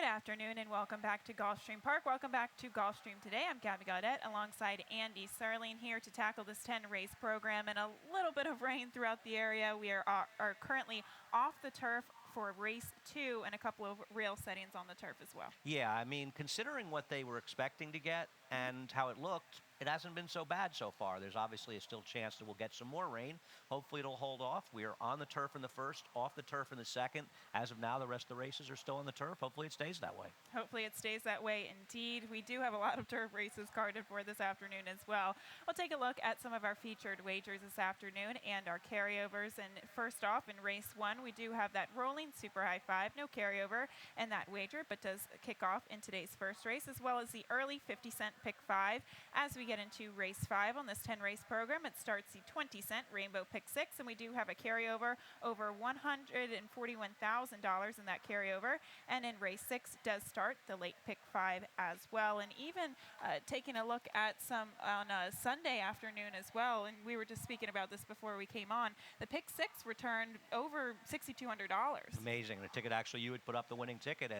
Good afternoon and welcome back to Gulfstream Park. Welcome back to Gulfstream Today. I'm Gabby Gaudette alongside Andy Serling here to tackle this 10-race program and a little bit of rain throughout the area. We are currently off the turf for race 2 and a couple of rail settings on the turf as well. Yeah, I mean, considering what they were expecting to get and how it looked, it hasn't been so bad so far. There's obviously a still chance that we'll get some more rain. Hopefully it'll hold off. We are on the turf in the first, off the turf in the second. As of now, the rest of the races are still on the turf. Hopefully it stays that way. Hopefully it stays that way indeed. We do have a lot of turf races carded for this afternoon as well. We'll take a look at some of our featured wagers this afternoon and our carryovers. And first off, in race 1, we do have that rolling super high five, no carryover in that wager, but does kick off in today's first race, as well as the early 50-cent pick 5. As we get into race 5 on this 10-race program, it starts the 20-cent rainbow pick 6, and we do have a carryover over $141,000 in that carryover. And in race 6 does start the late pick 5 as well. And even taking a look at some on a Sunday afternoon as well, and we were just speaking about this before we came on, the pick 6 returned over $6,200. Amazing. And a ticket, actually, you would put up the winning ticket,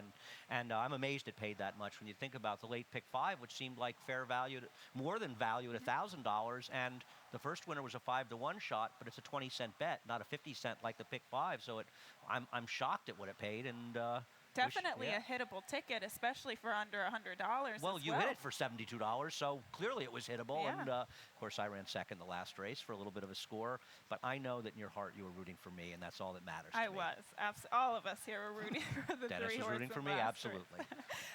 and I'm amazed it paid that much when you think about the late pick 5, which seemed like fair value, more than value at $1,000, and the first winner was a 5-to-1 shot, but it's a 20-cent bet, not a 50-cent like the pick 5. So I'm shocked at what it paid, and definitely a hittable ticket, especially for under $100. Well, you hit it for $72, so clearly it was hittable. Yeah. And, of course, I ran second the last race for a little bit of a score. But I know that in your heart you were rooting for me, and that's all that matters to me. I was. All of us here were rooting for the Dennis was rooting for me, absolutely.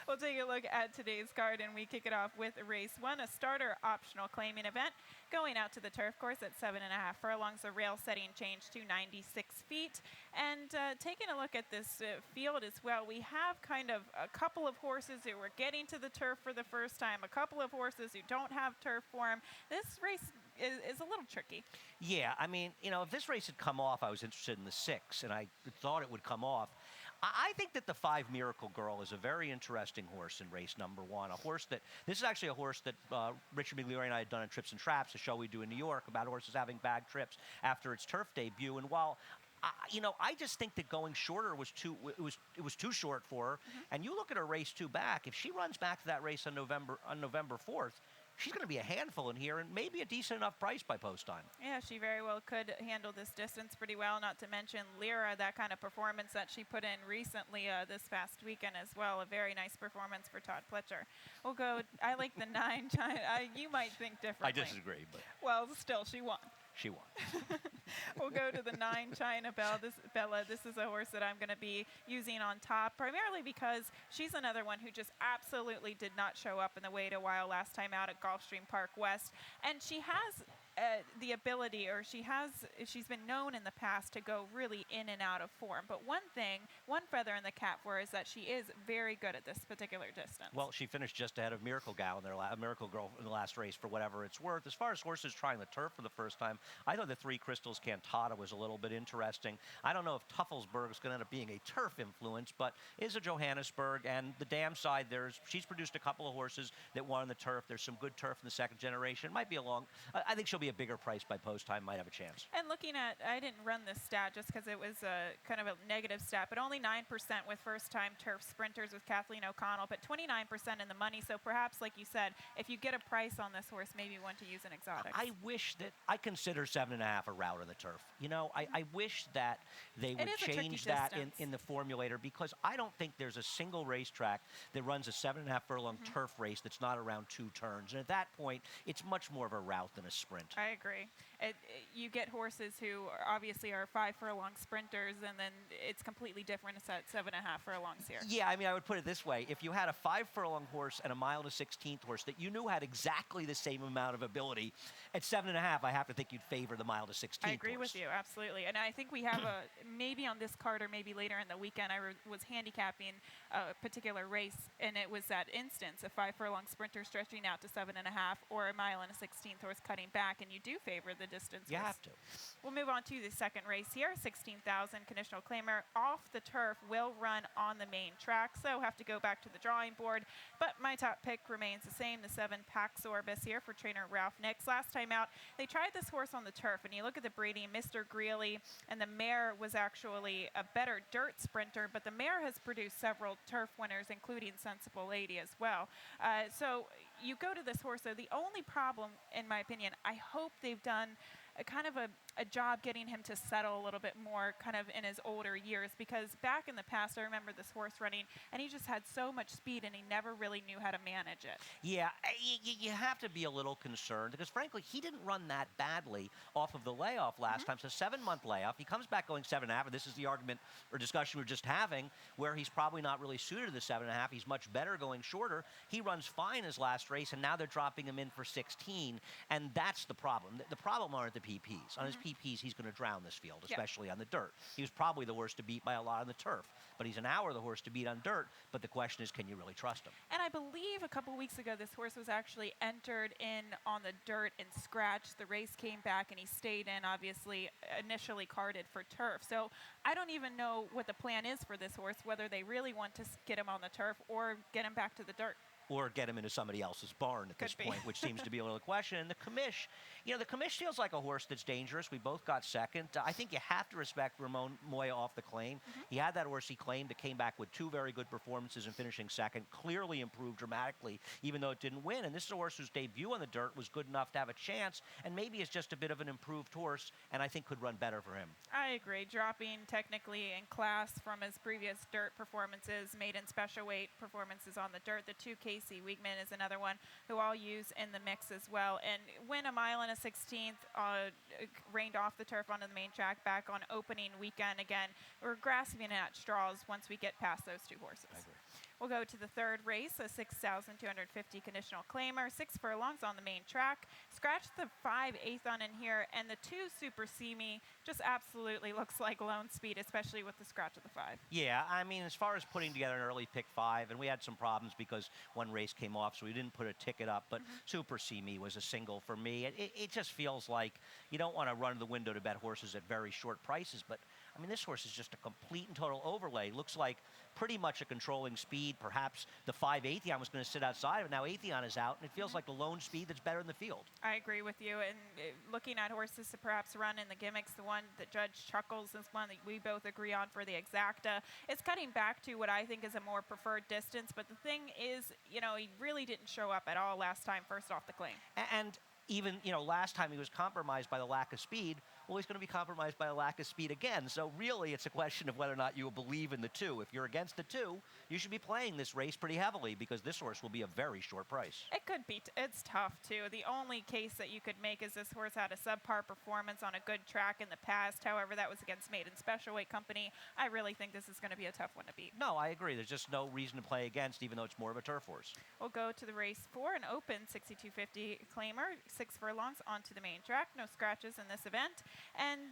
We'll take a look at today's card, and we kick it off with race 1, a starter optional claiming event going out to the turf course at 7.5 furlongs. The rail setting changed to 96 feet. And taking a look at this field as well, we have kind of a couple of horses who are getting to the turf for the first time, a couple of horses who don't have turf for them. This race is a little tricky. Yeah, I mean, if this race had come off, I was interested in the 6, and I thought it would come off. I think that the 5 Miracle Girl is a very interesting horse in race number 1. This is actually a horse that Richard Migliore and I had done on Trips and Traps, a show we do in New York about horses having bad trips after its turf debut. And while I just think that going shorter was too short for her. Mm-hmm. And you look at her race 2 back. If she runs back to that race on November 4th, she's going to be a handful in here and maybe a decent enough price by post time. Yeah, she very well could handle this distance pretty well, not to mention Lyra, that kind of performance that she put in recently this past weekend as well. A very nice performance for Todd Pletcher. We'll go, I like the 9 China. You might think differently. I disagree, but. Well, still, she won. She won. We'll go to the 9 China Bella. This is a horse that I'm going to be using on top, primarily because she's another one who just absolutely did not show up in the wait a while last time out at Gulfstream Park West. And she has the ability, or she's been known in the past to go really in and out of form. But one feather in the cap for her is that she is very good at this particular distance. Well, she finished just ahead of Miracle Girl in the last race, for whatever it's worth. As far as horses trying the turf for the first time, I thought the 3 Crystals Cantata was a little bit interesting. I don't know if Tuffelsburg is going to end up being a turf influence, but is a Johannesburg. And the dam side, she's produced a couple of horses that won on the turf. There's some good turf in the second generation. Might be I think she'll be a bigger price by post time, might have a chance. And looking at, I didn't run this stat just because it was kind of a negative stat, but only 9% with first-time turf sprinters with Kathleen O'Connell, but 29% in the money. So perhaps, like you said, if you get a price on this horse, maybe one to use an exotic. I wish that I consider 7.5 a route on the turf. I wish that they would change that in the formulator, because I don't think there's a single racetrack that runs a 7.5 furlong turf race that's not around 2 turns. And at that point, it's much more of a route than a sprint. I agree. You get horses who obviously are 5 furlong sprinters, and then it's completely different at 7.5 furlongs here. Yeah, I mean, I would put it this way. If you had a 5 furlong horse and a 1/16 horse that you knew had exactly the same amount of ability, at 7.5, I have to think you'd favor the 1/16 I agree with you, absolutely. And I think we have maybe on this card or maybe later in the weekend, I was handicapping a particular race, and it was that instance, a 5 furlong sprinter stretching out to 7.5 or a 1.16 horse cutting back, and you do favor the distance You horse. have to. We'll move on to the second race here. 16,000 conditional claimer off the turf, will run on the main track, so have to go back to the drawing board. But my top pick remains the same, the 7 Paxorbis here for trainer Ralph Nix. Last time out, they tried this horse on the turf, and you look at the breeding, Mr. Greeley, and the mare was actually a better dirt sprinter, but the mare has produced several turf winners, including Sensible Lady as well. So you go to this horse, though, the only problem, in my opinion, I hope they've done a job getting him to settle a little bit more kind of in his older years, because back in the past I remember this horse running and he just had so much speed and he never really knew how to manage it. Yeah, you have to be a little concerned because, frankly, he didn't run that badly off of the layoff last time. So 7-month layoff. He comes back going 7.5. And this is the argument or discussion we're just having, where he's probably not really suited to the 7.5. He's much better going shorter. He runs fine his last race, and now they're dropping him in for 16, and that's the problem. The problem aren't the PPs. On his PPs, he's going to drown this field, especially on the dirt. He was probably the horse to beat by a lot on the turf, but he's an hour the horse to beat on dirt. But the question is, can you really trust him? And I believe a couple weeks ago this horse was actually entered in on the dirt and scratched. The race came back and he stayed in, obviously initially carded for turf. So I don't even know what the plan is for this horse, whether they really want to get him on the turf or get him back to the dirt. Or get him into somebody else's barn at this point, which seems to be a little question. And the commish, the commish feels like a horse that's dangerous. We both got second. I think you have to respect Ramon Moya off the claim. He had that horse he claimed that came back with 2 very good performances and finishing second, clearly improved dramatically, even though it didn't win. And this is a horse whose debut on the dirt was good enough to have a chance, and maybe is just a bit of an improved horse, and I think could run better for him. I agree. Dropping technically in class from his previous dirt performances, maiden special weight performances on the dirt. The 2 Casey Wiegman is another one who I'll use in the mix as well. And win a mile and a 16th, reigned off the turf onto the main track back on opening weekend again. We're grasping at straws once we get past those 2 horses. I agree. We'll go to the third race, a 6,250 conditional claimer, 6 furlongs on the main track. Scratch the 5/8 on in here, and the 2 Super Semi just absolutely looks like lone speed, especially with the scratch of the 5. Yeah, I mean, as far as putting together an early pick 5, and we had some problems because one race came off, so we didn't put a ticket up, but Super Semi was a single for me. It just feels like you don't want to run to the window to bet horses at very short prices, but I mean, this horse is just a complete and total overlay. Looks like pretty much a controlling speed. Perhaps the 5 Atheon was going to sit outside, but now Atheon is out, and it feels like the lone speed that's better in the field. I agree with you. And looking at horses to perhaps run in the gimmicks, the one that Judge Chuckles is one that we both agree on for the Exacta. It's cutting back to what I think is a more preferred distance, but the thing is, he really didn't show up at all last time, first off the claim. And even, last time he was compromised by the lack of speed. Well, he's going to be compromised by a lack of speed again. So really, it's a question of whether or not you believe in the 2. If you're against the 2, you should be playing this race pretty heavily because this horse will be a very short price. It could be. It's tough, too. The only case that you could make is this horse had a subpar performance on a good track in the past. However, that was against Maiden Special Weight Company. I really think this is going to be a tough one to beat. No, I agree. There's just no reason to play against, even though it's more of a turf horse. We'll go to the race 4, an open 6,250 claimer, 6 furlongs onto the main track. No scratches in this event. And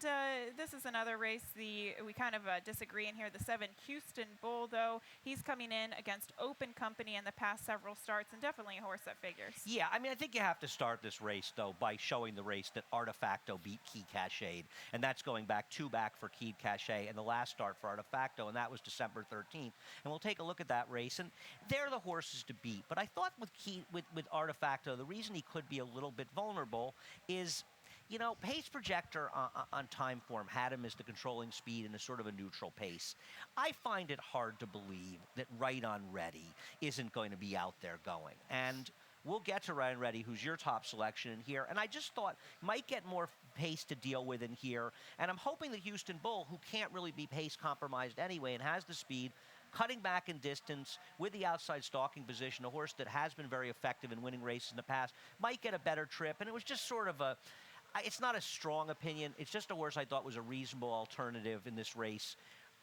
this is another race we kind of disagree in here. The 7 Houston Bull, though, he's coming in against Open Company in the past several starts, and definitely a horse that figures. Yeah, I mean, I think you have to start this race, though, by showing the race that Artefacto beat Key Cachet, and that's going back 2 back for Key Cachet and the last start for Artefacto, and that was December 13th. And we'll take a look at that race, and they're the horses to beat. But I thought with Artefacto, the reason he could be a little bit vulnerable is, Pace Projector on time form had him as the controlling speed in a sort of a neutral pace. I find it hard to believe that Right on Ready isn't going to be out there going. And we'll get to Right on Ready, who's your top selection in here. And I just thought might get more pace to deal with in here. And I'm hoping the Houston Bull, who can't really be pace compromised anyway and has the speed, cutting back in distance with the outside stalking position, a horse that has been very effective in winning races in the past, might get a better trip. And it was just sort of it's not a strong opinion. It's just a horse I thought was a reasonable alternative in this race.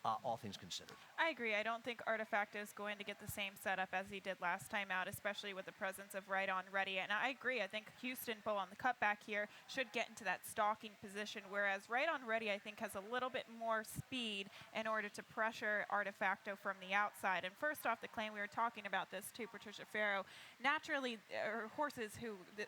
all things considered. I agree. I don't think Artefacto is going to get the same setup as he did last time out, especially with the presence of Right On Ready. And I agree. I think Houston Bull on the cutback here should get into that stalking position, whereas Right On Ready, I think, has a little bit more speed in order to pressure Artefacto from the outside. And first off the claim, we were talking about this too, Patricia Farrow. Naturally, horses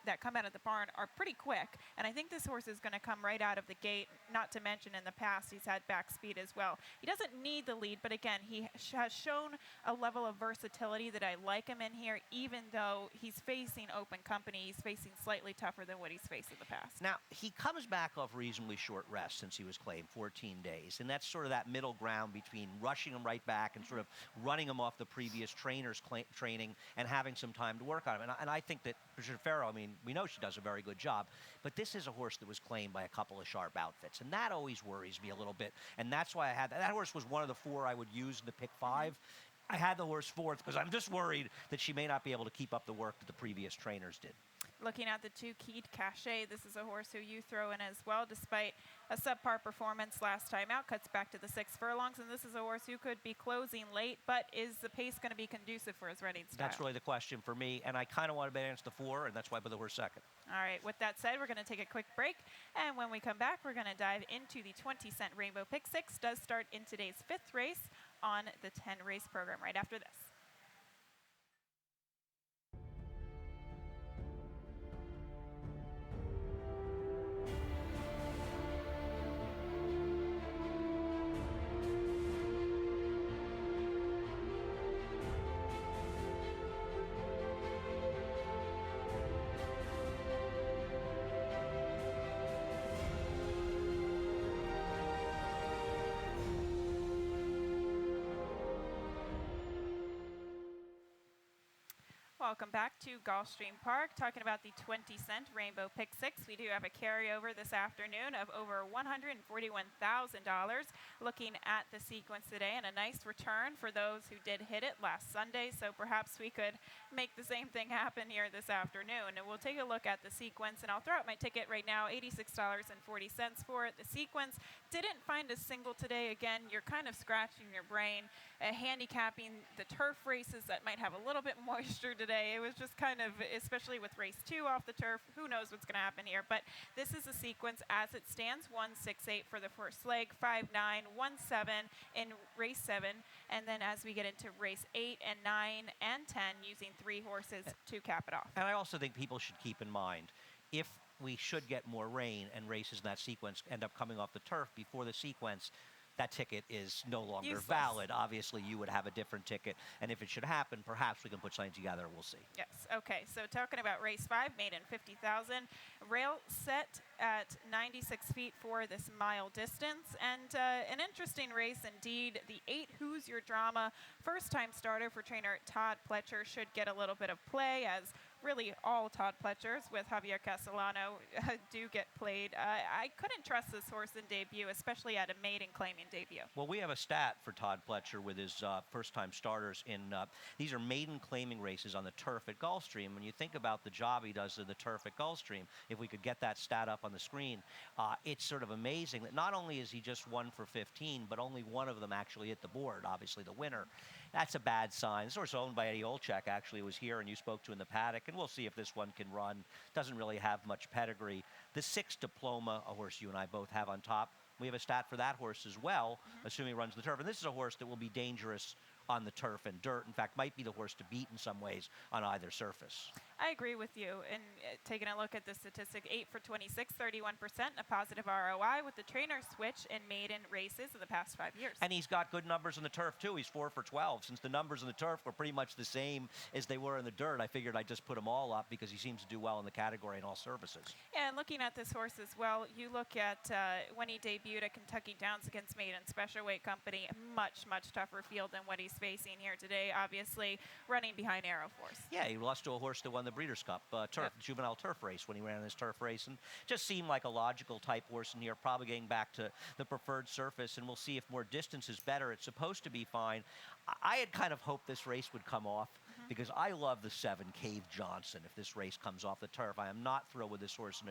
that come out of the barn are pretty quick. And I think this horse is going to come right out of the gate, not to mention in the past he's had back speed as well. He doesn't need the lead, but again, he has shown a level of versatility that I like him in here, even though he's facing open company. He's facing slightly tougher than what he's faced in the past. Now, he comes back off reasonably short rest since he was claimed, 14 days. And that's sort of that middle ground between rushing him right back and sort of running him off the previous trainer's training and having some time to work on him. And I think that Patricia Farrow, I mean, we know she does a very good job, but this is a horse that was claimed by a couple of sharp outfits. And that always worries me a little bit. And that's why I had that horse was one of the 4 I would use in the pick 5. I had the horse 4th because I'm just worried that she may not be able to keep up the work that the previous trainers did. Looking at the 2 Keyed Cachet, this is a horse who you throw in as well, despite a subpar performance last time out, cuts back to the 6 furlongs, and this is a horse who could be closing late, but is the pace going to be conducive for his running style? That's really the question for me, and I kind of want to bet against the 4, and that's why I put the horse 2nd. All right, with that said, we're going to take a quick break, and when we come back, we're going to dive into the 20-cent Rainbow Pick 6. Does start in today's 5th race on the 10-race program right after this. Welcome back to Gulfstream Park, talking about the 20-cent Rainbow Pick 6. We do have a carryover this afternoon of over $141,000. Looking at the sequence today, and a nice return for those who did hit it last Sunday, so perhaps we could make the same thing happen here this afternoon. And we'll take a look at the sequence, and I'll throw out my ticket right now, $86.40 for it. The sequence didn't find a single today. Again, you're kind of scratching your brain, handicapping the turf races that might have a little bit moisture today. It was just kind of, especially with race 2 off the turf, who knows what's going to happen here. But this is a sequence as it stands, 168 for the first leg, 59, 17 in race 7, and then as we get into race 8 and 9 and 10, using 3 horses to cap it off. And I also think people should keep in mind, if we should get more rain and races in that sequence end up coming off the turf before the sequence, that ticket is no longer useless. Valid. Obviously, you would have a different ticket, and if it should happen, perhaps we can put something together. We'll see. Yes. Okay. So talking about race 5, maiden 50,000, rail set at 96 feet for this mile distance, and an interesting race indeed. The 8 Who's Your Drama first-time starter for trainer Todd Pletcher should get a little bit of play, as really all Todd Pletchers with Javier Castellano do get played. I couldn't trust this horse in debut, especially at a maiden claiming debut. Well, we have a stat for Todd Pletcher with his first-time starters in these are maiden claiming races on the turf at Gulfstream. When you think about the job he does in the turf at Gulfstream, if we could get that stat up on the screen, it's sort of amazing that not only is he just 1 for 15, but only one of them actually hit the board, obviously the winner. That's a bad sign. This horse owned by Eddie Olczyk actually was here and you spoke to in the paddock, and we'll see if this one can run. Doesn't really have much pedigree. The 6 Diploma, a horse you and I both have on top, we have a stat for that horse as well, assuming he runs the turf. And this is a horse that will be dangerous on the turf and dirt. In fact, might be the horse to beat in some ways on either surface. I agree with you. And taking a look at the statistic, 8 for 26, 31%, a positive ROI with the trainer switch in maiden races in the past 5 years. And he's got good numbers on the turf, too. He's 4 for 12. Since the numbers on the turf were pretty much the same as they were in the dirt, I figured I'd just put them all up because he seems to do well in the category in all surfaces. Yeah, and looking at this horse as well, you look at when he debuted at Kentucky Downs against Maiden Special Weight Company, a much, much tougher field than what he's facing here today, obviously running behind Arrow Force. Yeah, he lost to a horse that won the Breeders' Cup juvenile turf race when he ran this turf race, and just seemed like a logical type horse in here, probably getting back to the preferred surface, and we'll see if more distance is better. It's supposed to be fine. I had kind of hoped this race would come off because I love the 7, Cave Johnson. If this race comes off the turf, I am not thrilled with this horse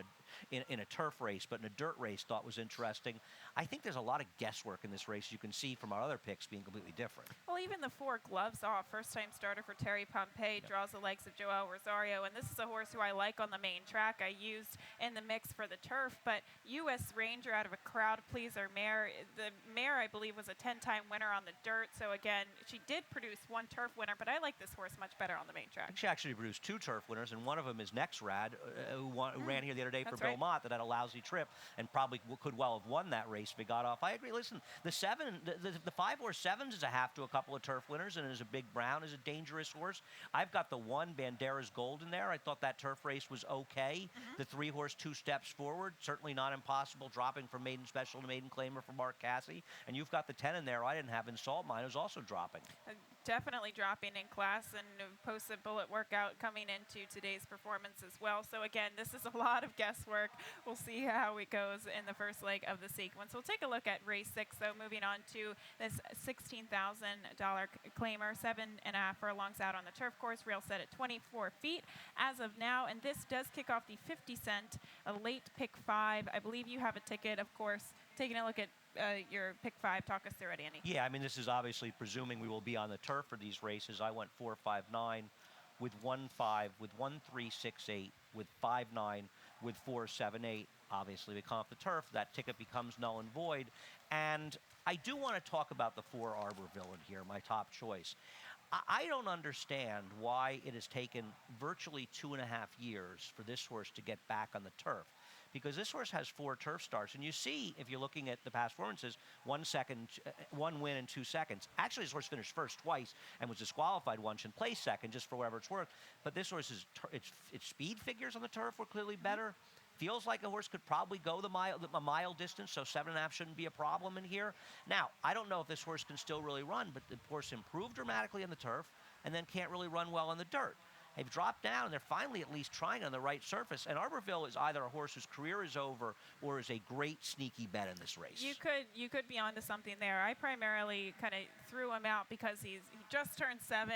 in a turf race, but in a dirt race, thought was interesting. I think there's a lot of guesswork in this race. You can see from our other picks being completely different. Well, even the 4 Gloves Off, first-time starter for Terry Pompey, draws the legs of Joel Rosario, and this is a horse who I like on the main track. I used in the mix for the turf, but U.S. Ranger out of a crowd pleaser mare. The mare, I believe, was a 10-time winner on the dirt, so again, she did produce 1 turf winner, but I like this horse much better on the main track. She actually produced 2 turf winners, and one of them is Nexrad, who ran here the other day for Bill Mott that had a lousy trip and probably could well have won that race if he got off. I agree. Listen, the 5 horse 7s is a half to a couple of turf winners, and is a Big Brown, is a dangerous horse. I've got the 1 Bandera's Gold in there. I thought that turf race was okay. The 3 horse 2 Steps Forward, certainly not impossible, dropping from maiden special to maiden claimer for Mark Cassie. And you've got the 10 in there I didn't have in Salt Mine, who's also dropping. Definitely dropping in class, and posted bullet workout coming into today's performance as well. So again, this is a lot of guesswork. We'll see how it goes in the first leg of the sequence. We'll take a look at race 6, though, moving on to this $16,000 claimer, 7.5 furlongs out on the turf course, rail set at 24 feet as of now. And this does kick off the 50-cent, a late pick 5. I believe you have a ticket, of course. Taking a look at your pick 5. Talk us through it, Andy. Yeah, I mean, this is obviously presuming we will be on the turf for these races. I went 4-5-9 with 1-5, with 1-3-6-8, with 5-9, with 4-7-8. Obviously, we come off the turf. That ticket becomes null and void. And I do want to talk about the 4 Arbor Villain here, my top choice. I don't understand why it has taken virtually 2.5 years for this horse to get back on the turf, because this horse has 4 turf starts. And you see, if you're looking at the past performances, 1 win in 2 seconds. Actually, this horse finished first twice and was disqualified once and placed second, just for whatever it's worth. But this horse's its speed figures on the turf were clearly better. Feels like a horse could probably go a mile distance, so 7.5 shouldn't be a problem in here. Now, I don't know if this horse can still really run, but the horse improved dramatically on the turf and then can't really run well on the dirt. They've dropped down, and they're finally at least trying on the right surface. And Arborville is either a horse whose career is over or is a great sneaky bet in this race. You could be onto something there. I primarily kind of threw him out because he just turned 7.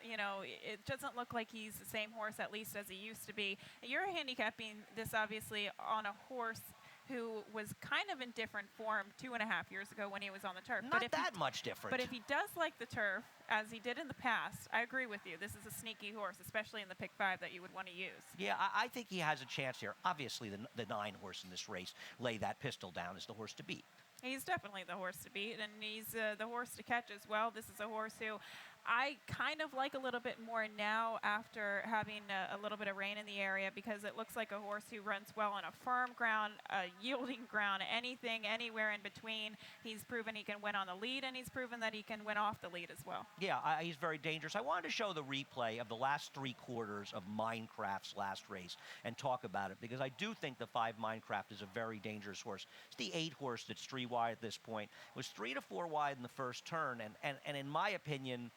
It doesn't look like he's the same horse, at least as he used to be. You're handicapping this obviously on a horse who was kind of in different form 2.5 years ago when he was on the turf. Not that much different. But if he does like the turf, as he did in the past, I agree with you. This is a sneaky horse, especially in the pick 5 that you would want to use. Yeah, I think he has a chance here. Obviously, the 9 horse in this race, Lay That Pistol Down, is the horse to beat. He's definitely the horse to beat, and he's the horse to catch as well. This is a horse who I kind of like a little bit more now after having a little bit of rain in the area, because it looks like a horse who runs well on a firm ground, a yielding ground, anything, anywhere in between. He's proven he can win on the lead, and he's proven that he can win off the lead as well. Yeah, he's very dangerous. I wanted to show the replay of the last 3 quarters of Minecraft's last race and talk about it, because I do think the 5 Minecraft is a very dangerous horse. It's the 8 horse that's 3 wide at this point. It was 3 to 4 wide in the first turn, and in my opinion,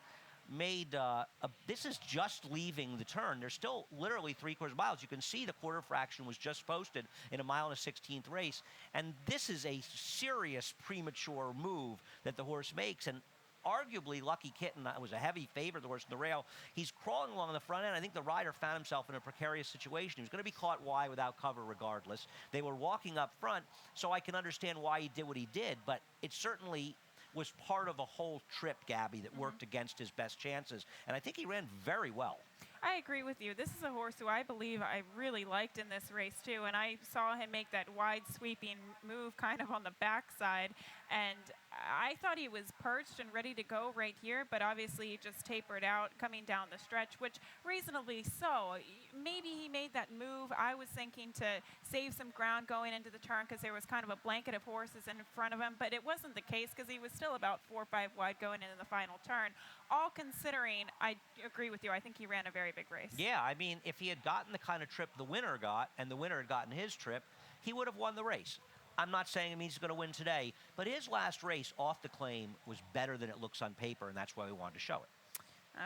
this is just leaving the turn. There's still literally 3/4 miles. You can see the quarter fraction was just posted in a 1.16 race, and this is a serious premature move that the horse makes. And arguably, Lucky Kitten was a heavy favorite, the horse in the rail. He's crawling along the front end. I think the rider found himself in a precarious situation. He was going to be caught wide without cover regardless. They were walking up front, so I can understand why he did what he did, but it certainly was part of a whole trip, Gabby, that worked against his best chances. And I think he ran very well. I agree with you. This is a horse who I believe I really liked in this race, too. And I saw him make that wide sweeping move kind of on the backside. And I thought he was perched and ready to go right here, but obviously he just tapered out coming down the stretch, which reasonably so. Maybe he made that move. I was thinking to save some ground going into the turn because there was kind of a blanket of horses in front of him, but it wasn't the case because he was still about 4 or 5 wide going into the final turn. All considering, I agree with you. I think he ran a very big race. Yeah, I mean, if he had gotten the kind of trip the winner got and the winner had gotten his trip, he would have won the race. I'm not saying it means he's going to win today, but his last race off the claim was better than it looks on paper, and that's why we wanted to show it.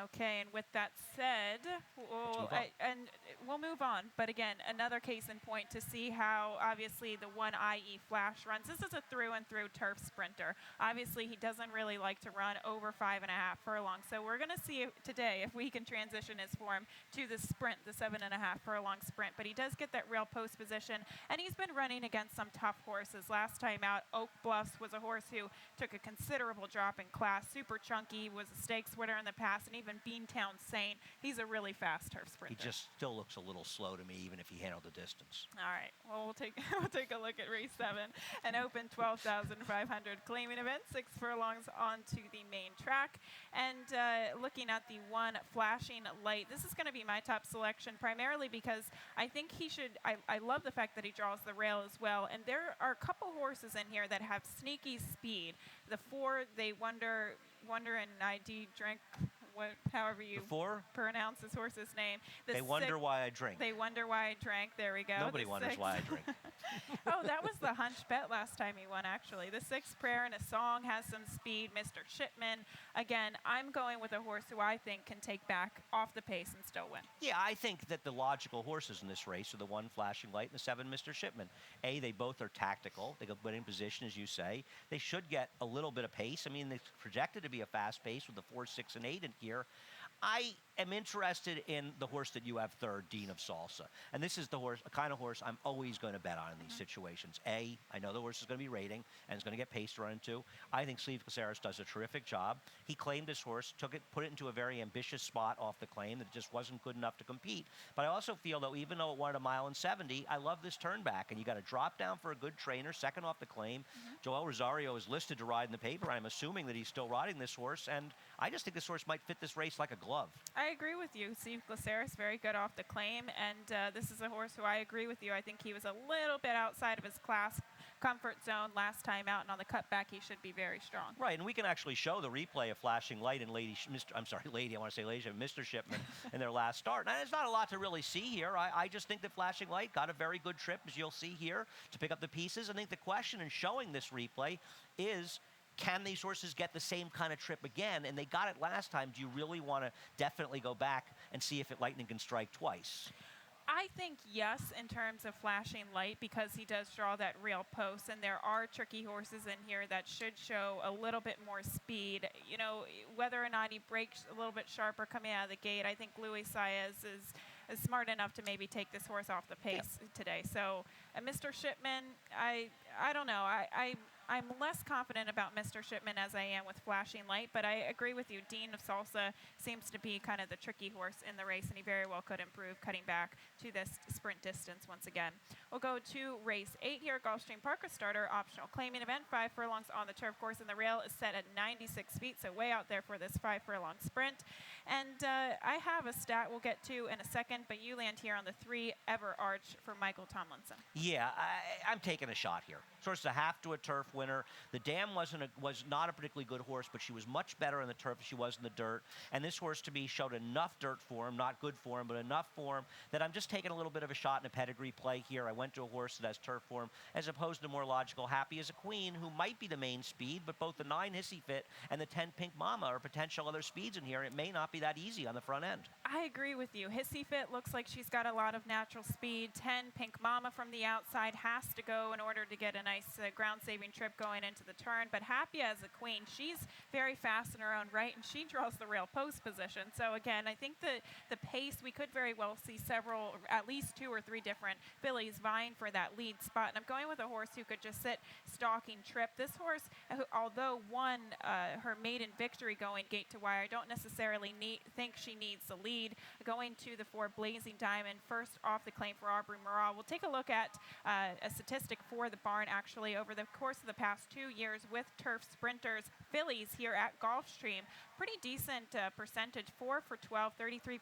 Okay, and with that said, Let's move on. we'll move on. But again, another case in point to see how obviously the one IE Flash runs. This is a through and through turf sprinter. Obviously, he doesn't really like to run over 5.5 furlongs. So we're going to see today if we can transition his form to the sprint, the 7.5 furlong sprint. But he does get that rail post position, and he's been running against some tough horses. Last time out, Oak Bluffs was a horse who took a considerable drop in class. Super chunky, was a stakes winner in the past, and even Beantown Saint. He's a really fast turf sprinter. He just still looks a little slow to me, even if he handled the distance. All right. Well, we'll take we'll take a look at race 7, an open 12,500 claiming event, 6 furlongs onto the main track, and looking at the one Flashing Light. This is going to be my top selection, primarily because I think he should. I love the fact that he draws the rail as well, and there are a couple horses in here that have sneaky speed. The 4, they wonder and ID drink. However you pronounce this horse's name. They wonder why I drink. They wonder why I drank. There we go. Nobody wonders why I drink. Oh, that was the hunch bet last time he won, actually. The 6 Prayer and a Song has some speed. Mr. Shipman. Again, I'm going with a horse who I think can take back off the pace and still win. Yeah, I think that the logical horses in this race are the 1 Flashing Light and the 7 Mr. Shipman. They both are tactical. They go in position, as you say. They should get a little bit of pace. I mean, they're projected to be a fast pace with the 4, 6, and 8 in here. I am interested in the horse that you have third, Dean of Salsa. And this is the kind of horse I'm always going to bet on in these situations. I know the horse is going to be rating and is going to get pace to run into. I think Steve Caceres does a terrific job. He claimed his horse, put it into a very ambitious spot off the claim that just wasn't good enough to compete. But I also feel, though, even though it won at 1:70, I love this turn back. And you got to drop down for a good trainer, second off the claim. Joel Rosario is listed to ride in the paper. I'm assuming that he's still riding this horse. And I just think this horse might fit this race like a glove. I agree with you. Steve Glaceris, very good off the claim, and this is a horse who I agree with you. I think he was a little bit outside of his class comfort zone last time out, and on the cutback, he should be very strong. Right, and we can actually show the replay of Flashing Light and Mr. Shipman in their last start. Now, there's not a lot to really see here. I just think that Flashing Light got a very good trip, as you'll see here, to pick up the pieces. I think the question in showing this replay is, can these horses get the same kind of trip again? And they got it last time. Do you really want to definitely go back and see if Lightning can strike twice? I think yes, in terms of Flashing Light, because he does draw that real post, and there are tricky horses in here that should show a little bit more speed. You know, whether or not he breaks a little bit sharper coming out of the gate, I think Luis Saez is smart enough to maybe take this horse off the pace today. So, Mr. Shipman, I don't know. I'm less confident about Mr. Shipman as I am with Flashing Light, but I agree with you. Dean of Salsa seems to be kind of the tricky horse in the race, and he very well could improve cutting back to this sprint distance once again. We'll go to race 8 here at Gulfstream Park, a starter optional claiming event. 5 furlongs on the turf course, and the rail is set at 96 feet, so way out there for this 5 furlong sprint. And I have a stat we'll get to in a second, but you land here on the 3 Ever Arch for Michael Tomlinson. Yeah, I'm taking a shot here. Sort of a half to a turf winner. The Dam was not a particularly good horse, but she was much better in the turf than she was in the dirt. And this horse, to me, showed enough dirt for him, not good for him, but enough for him, that I'm just taking a little bit of a shot in a pedigree play here. I went to a horse that has turf for him, as opposed to more logical Happy as a Queen, who might be the main speed, but both the 9 Hissy Fit and the 10 Pink Mama are potential other speeds in here. It may not be that easy on the front end. I agree with you. Hissy Fit looks like she's got a lot of natural speed. 10 Pink Mama from the outside has to go in order to get a nice ground-saving trip going into the turn. But Happy as a Queen, she's very fast in her own right, and she draws the rail post position. So again, I think the pace, we could very well see several, at least 2 or 3 different fillies vying for that lead spot. And I'm going with a horse who could just sit stalking trip. This horse, although won her maiden victory going gate to wire, I don't necessarily think she needs the lead. Going to the 4 Blazing Diamond, first off the claim for Aubrey Murrah. We'll take a look at a statistic for the barn, actually, over the course of the past 2 years with turf sprinters, fillies here at Gulfstream. Pretty decent percentage, 4 for 12, 33%,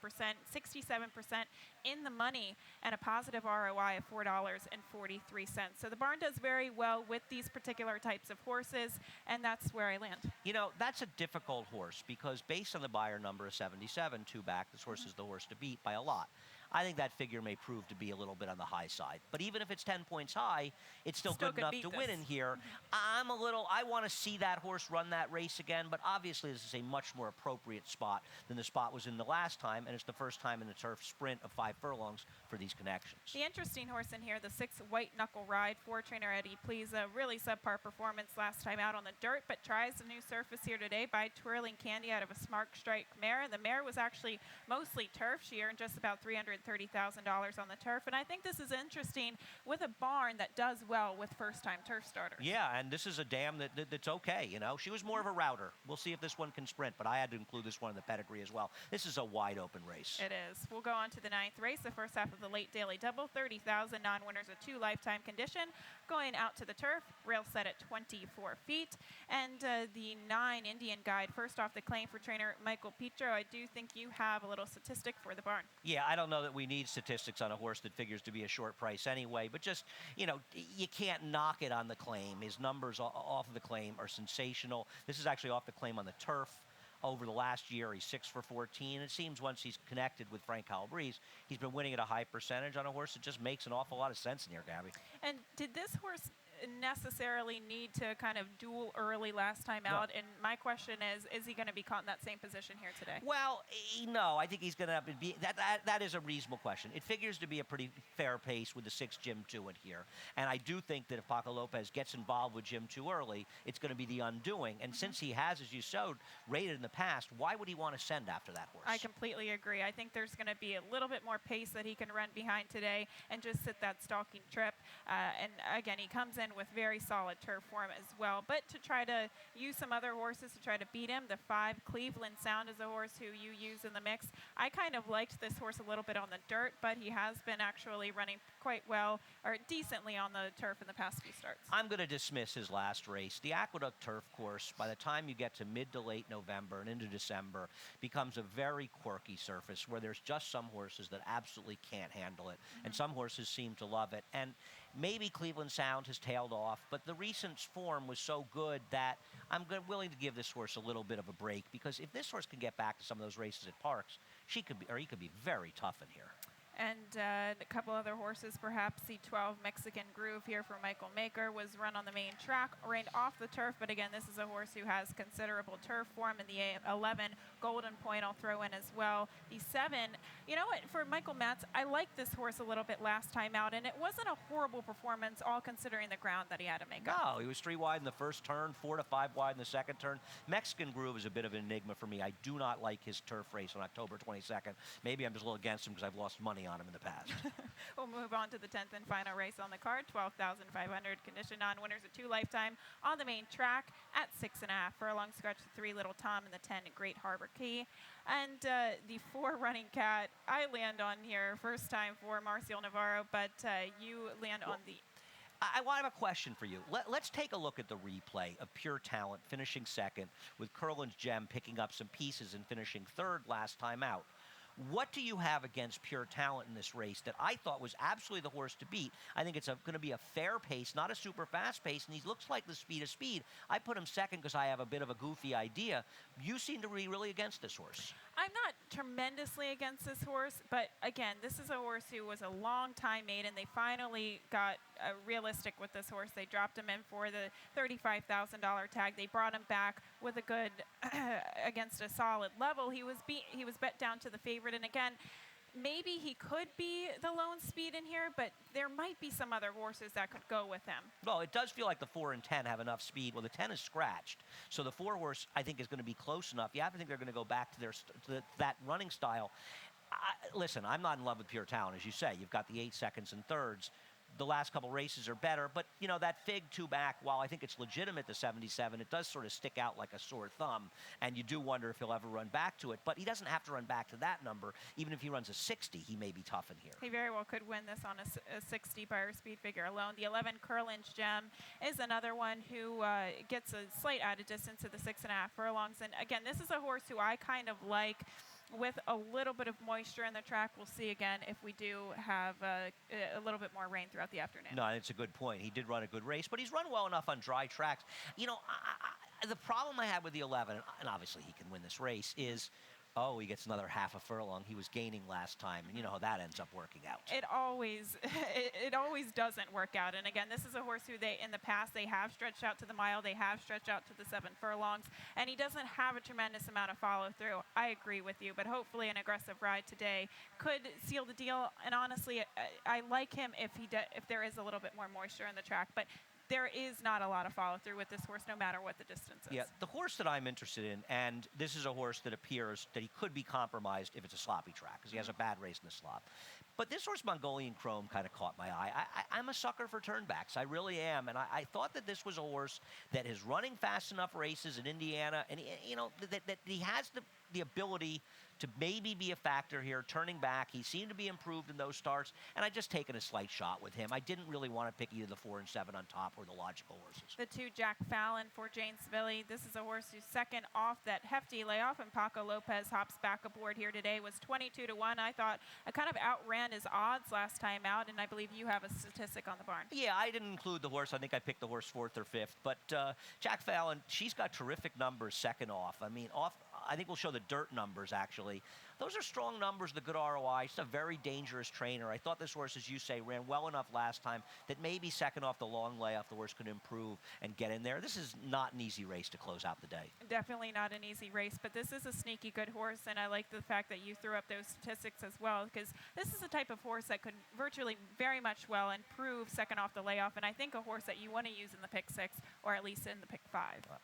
67% in the money, and a positive ROI of $4.43. So the barn does very well with these particular types of horses, and that's where I land. You know, that's a difficult horse because based on the buyer number of 77, 2 back, this horse is the horse to beat by a lot. I think that figure may prove to be a little bit on the high side. But even if it's 10 points high, it's still good could enough beat to this. win in here. I want to see that horse run that race again, but obviously this is a much more appropriate spot than the spot was in the last time, and it's the first time in the turf sprint of 5 furlongs for these connections. The interesting horse in here, the 6 White Knuckle Ride, for trainer Eddie Please, a really subpar performance last time out on the dirt, but tries a new surface here today by twirling Candy out of a Smart Strike mare. The mare was actually mostly turf. She earned just about $330,000 on the turf, and I think this is interesting with a barn that does well with first-time turf starters. Yeah, and this is a dam that's okay, you know. She was more of a router. We'll see if this one can sprint, but I had to include this one in the pedigree as well. This is a wide-open race. It is. We'll go on to the 9th race, the first half of the late daily double, 30,000 non-winners with 2 lifetime condition. Going out to the turf, rail set at 24 feet. And the 9 Indian Guide, first off the claim for trainer Michael Petro. I do think you have a little statistic for the barn. Yeah, I don't know that we need statistics on a horse that figures to be a short price anyway, but just, you know, you can't knock it on the claim. His numbers off of the claim are sensational. This is actually off the claim on the turf. Over the last year, he's 6 for 14. It seems once he's connected with Frank Calabrese, he's been winning at a high percentage on a horse that just makes an awful lot of sense in here, Gabby. And did this horse necessarily need to kind of duel early last time out? And my question is he going to be caught in that same position here today? Well, no, I think he's going to be. That is a reasonable question. It figures to be a pretty fair pace with the 6 Jim 2 in here. And I do think that if Paco Lopez gets involved with Jim 2 early, it's going to be the undoing. And since he has, as you showed, rated in the past, why would he want to send after that horse? I completely agree. I think there's going to be a little bit more pace that he can run behind today and just sit that stalking trip. And again, he comes in with very solid turf form as well. But to try to use some other horses to try to beat him, the 5 Cleveland Sound is a horse who you use in the mix. I kind of liked this horse a little bit on the dirt, but he has been actually running quite well, or decently on the turf in the past few starts. I'm going to dismiss his last race. The Aqueduct Turf Course, by the time you get to mid to late November and into December, becomes a very quirky surface where there's just some horses that absolutely can't handle it, and some horses seem to love it. And maybe Cleveland Sound has tailed off, but the recent form was so good that I'm willing to give this horse a little bit of a break, because if this horse can get back to some of those races at Parks, he could be very tough in here. And a couple other horses, perhaps the 12 Mexican Groove here for Michael Maker was run on the main track, reined off the turf, but again, this is a horse who has considerable turf form. In the 11 Golden Point, I'll throw in as well. The 7, you know what, for Michael Matz, I liked this horse a little bit last time out, and it wasn't a horrible performance, all considering the ground that he had to make up. No, he was 3 wide in the first turn, 4 to 5 wide in the second turn. Mexican Groove is a bit of an enigma for me. I do not like his turf race on October 22nd. Maybe I'm just a little against him because I've lost money on him in the past. We'll move on to the 10th and final race on the card, 12,500 condition non-winners of 2 lifetime on the main track at 6.5 furlongs. Scratch the 3 Little Tom and the 10 Great Harbor Key. And the 4 Running Cat, I land on here first time for Marcial Navarro, but you land on the... I have a question for you. Let's take a look at the replay of Pure Talent finishing second, with Curlin's Gem picking up some pieces and finishing third last time out. What do you have against Pure Talent in this race that I thought was absolutely the horse to beat? I think it's going to be a fair pace, not a super fast pace, and he looks like the speed of speed. I put him second because I have a bit of a goofy idea. You seem to be really against this horse. I'm not tremendously against this horse, but again, this is a horse who was a long time maiden. They finally got realistic with this horse. They dropped him in for the $35,000 tag. They brought him back with a good against a solid level. He was bet down to the favorite, and again, maybe he could be the lone speed in here, but there might be some other horses that could go with him. Well, it does feel like the 4 and 10 have enough speed. Well, the 10 is scratched, so the 4 horse, I think, is going to be close enough. You have to think they're going to go back to that running style. Listen, I'm not in love with Pure Talent, as you say. You've got the 8 seconds and thirds. The last couple races are better, but, you know, that Fig 2 back, while I think it's legitimate, the 77, it does sort of stick out like a sore thumb, and you do wonder if he'll ever run back to it. But he doesn't have to run back to that number. Even if he runs a 60, he may be tough in here. He very well could win this on a 60 by her speed figure alone. The 11 Curlin's Gem is another one who gets a slight added distance to the 6.5 furlongs. And again, this is a horse who I kind of like with a little bit of moisture in the track. We'll see again if we do have a little bit more rain throughout the afternoon. No, it's a good point. He did run a good race, but he's run well enough on dry tracks. You know, the problem I have with the 11, and obviously he can win this race, is Oh, he gets another half a furlong. He was gaining last time, and you know how that ends up working out. It always it always doesn't work out. And again, this is a horse who they in the past they have stretched out to the mile, they have stretched out to the 7 furlongs, and he doesn't have a tremendous amount of follow through. I agree with you, but hopefully an aggressive ride today could seal the deal. And honestly, I like him if there is a little bit more moisture in the track, but there is not a lot of follow through with this horse, no matter what the distance is. Yeah, the horse that I'm interested in, and this is a horse that appears that he could be compromised if it's a sloppy track, because he has a bad race in the slop. But this horse, Mongolian Chrome, kind of caught my eye. I'm a sucker for turnbacks. I really am. And I thought that this was a horse that is running fast enough races in Indiana, and that he has the ability to maybe be a factor here, turning back. He seemed to be improved in those starts, and I just taken a slight shot with him. I didn't really want to pick either the 4 and 7 on top or the logical horses. The 2 Jack Fallon for Jane Seville. This is a horse who's second off that hefty layoff, and Paco Lopez hops back aboard here today. Was 22-1. I thought I kind of outran his odds last time out, and I believe you have a statistic on the barn. Yeah, I didn't include the horse. I think I picked the horse 4th or 5th. But Jack Fallon, she's got terrific numbers second off. I mean, I think we'll show the dirt numbers, actually. Those are strong numbers, the good ROI. She's a very dangerous trainer. I thought this horse, as you say, ran well enough last time that maybe second off the long layoff, the horse could improve and get in there. This is not an easy race to close out the day. Definitely not an easy race, but this is a sneaky good horse, and I like the fact that you threw up those statistics as well, because this is the type of horse that could virtually very much well improve second off the layoff, and I think a horse that you want to use in the pick 6 or at least in the pick 5.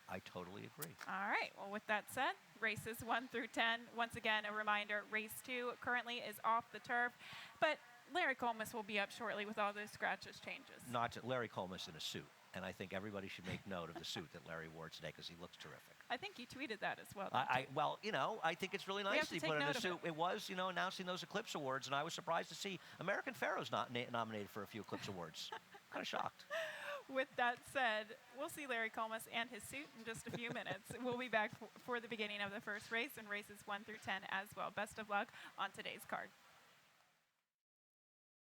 I totally agree. All right, well, with that said, races 1 through 10. Once again, a reminder, race 2 currently is off the turf, but Larry Colmus will be up shortly with all those scratches changes. Larry Colmus in a suit, and I think everybody should make note of the suit that Larry wore today because he looks terrific. I think you tweeted that as well. Well, I think it's really nice that he put in a suit. It was, announcing those Eclipse Awards, and I was surprised to see American Pharaoh's not nominated for a few Eclipse Awards. Kind of shocked. With that said, we'll see Larry Colmus and his suit in just a few minutes. We'll be back for the beginning of the first race and races 1 through 10 as well. Best of luck on today's card.